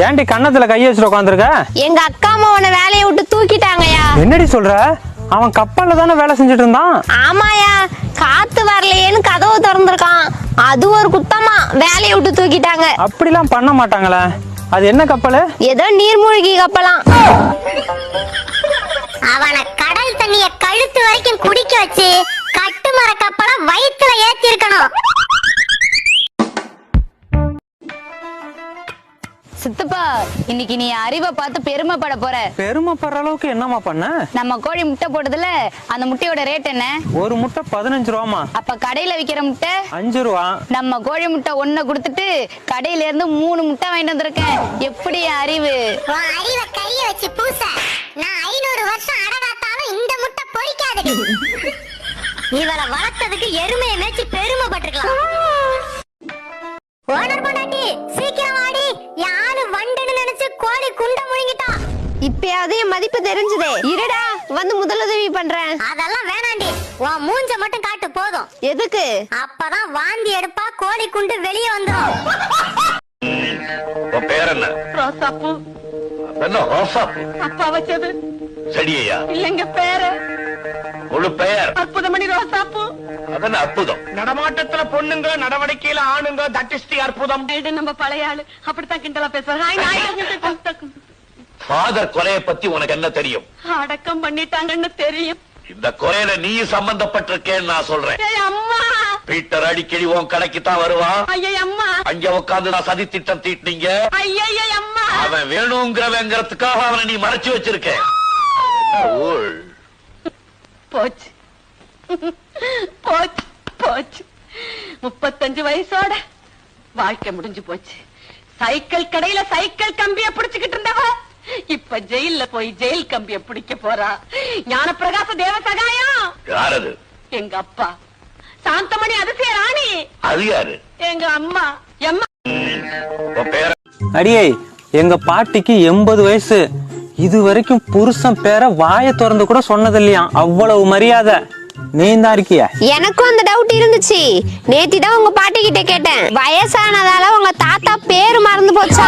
ஏன்டி கண்ணத்துல கைய வச்சுட்டு உட்காந்துருக்க? எங்க அக்கா அம்மா உன்னை வேலையை விட்டு தூக்கிட்டாங்கயா. என்னடி சொல்ற? அவன் கப்பல்ல தானே வேலை செஞ்சுட்டு இருந்தான். ஆமாயா, காத்து வரலையேன்னு கதவு திறந்திருக்கான். அது ஒரு குத்தமா வேலையை விட்டு தூக்கிட்டாங்க. அப்படிலாம் பண்ண மாட்டாங்களே. அது என்ன கப்பல்? ஏதோ நீர்மூழ்கி கப்பலாம். அவனை கடல் தண்ணிய கழுத்து வரைக்கும் குடிக்க வச்சு கட்டுமர கப்பலை வயிற்றுல ஏத்தி இருக்கணும். சித்தப்பா, இன்னைக்கு நீ அறிவை பார்த்து பெருமைப்பட போற. பெருமைப்படுற அளவுக்கு என்னமா பண்ண? நம்ம கோழி முட்டை போட்டதுல அந்த முட்டையோட ரேட் என்ன? ஒரு முட்டை 15 ரூபாமா? அப்ப கடையில விக்கிற முட்டை 5 ரூபா. நம்ம கோழி முட்டை 1 கொடுத்துட்டு கடையில இருந்து 3 முட்டை வாங்கிட்டு வந்திருக்கேன். எப்படி அறிவு? அறிவை கைய வச்சு பூச. நான் 500 வருஷம் அடகாத்தாலும் இந்த முட்டை பொறிக்காது. இவளை வளர்த்ததுக்கு எருமையை மேய்ச்சி பெருமைப்பட்டிருக்கலாம். ஓனர் பொண்டாட்டி, சீக்கிரம் வாடி. யாரு வண்டுன்னு நினைச்சு கோழி குண்ட முழுங்கிட்டான். இப்பயாவது என் மதிப்பு தெரிஞ்சதே. இருடா, வந்து முதலுதவி பண்றேன். அதெல்லாம் வேணாண்டி, உன் மூஞ்ச மட்டும் காட்டு போதும். எதுக்கு? அப்பதான் வாந்தி எடுப்பா, கோழி குண்டு வெளியே வந்துடும். உன் பேர் என்ன? ரோசாப்பூ. என்ன ரோசாப்பூ? அப்பா வச்சது. செடியா? இல்லங்க, பேரு. முழு பெயர்? அற்புதமணி ரோசாப்பூ. அதன அற்புதம். நடமாட்டத்துல பொண்ணுங்க, நடவடிக்கையில ஆணுங்க, தட் இஸ் தி அற்புதம். நம்ம பழைய ஆளு அப்படித்தான் கிண்டலா பேசுவாங்க. ஃபாதர் கொலையை பத்தி உனக்கு என்ன தெரியும்? அடக்கம் பண்ணிட்டாங்கன்னு தெரியும். இந்த கொலையில நீ சம்பந்தப்பட்டிருக்கேன்னு நான் சொல்றேன். அம்மா, பீட்டர் அடிக்கடி உன் கடைக்கு தான் வருவான். அம்மா, அங்க உட்காந்து நான் சதி திட்டம் தீட்டினீங்க. அம்மா, அவன் வேணுங்கிறவங்கிறதுக்காக அவனை நீ மறைச்சு வச்சிருக்க. போச்சு போச்சு போச்சு. 35 வயசோட வாழ்க்கை முடிஞ்சு போச்சு. சைக்கிள் கடையில சைக்கிள் கம்பிய பிடிச்சுக்கிட்டு இருந்தவ இப்ப ஜெயில போய் ஜெயில் கம்பிய பிடிக்க போறா. ஞானப்பிரகாச தேவ சகாயம். யாரது? எங்க அப்பா. சாந்தமணி அதிசய ராணி. அது யாரு? எங்க அம்மா. எம்மா. உன் பேர்? அடியே, எங்க பாட்டிக்கு 80 வயசு. இது வரைக்கும் புருஷன் பேரை வாயை திறந்து கூட சொன்னது இல்லையா. அவ்வளவு மரியாதை. நீ தான் இருக்கிய? எனக்கும் அந்த டவுட் இருந்துச்சு. நேத்திதான் உங்க பாட்டி கிட்ட கேட்டேன். வயசானதால உங்க தாத்தா பேரு மறந்து போச்சா,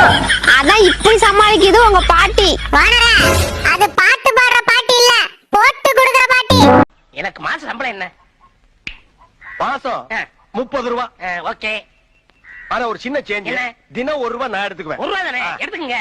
அதான் இப்படி சமாளிக்குது உங்க பாட்டி. அது பாட்டு பாடுற பாட்டி இல்ல, போட்டு கொடுக்கிற பாட்டி. எனக்கு மாச சம்பளம் என்ன? மாசம் 30 ரூபா. ஓகே. ஆனா ஒரு சின்ன சேஞ்ச். தினம் 1 ரூபா நான் எடுத்துக்குவேன். 1 ரூபா தானே, எடுத்துக்கங்க.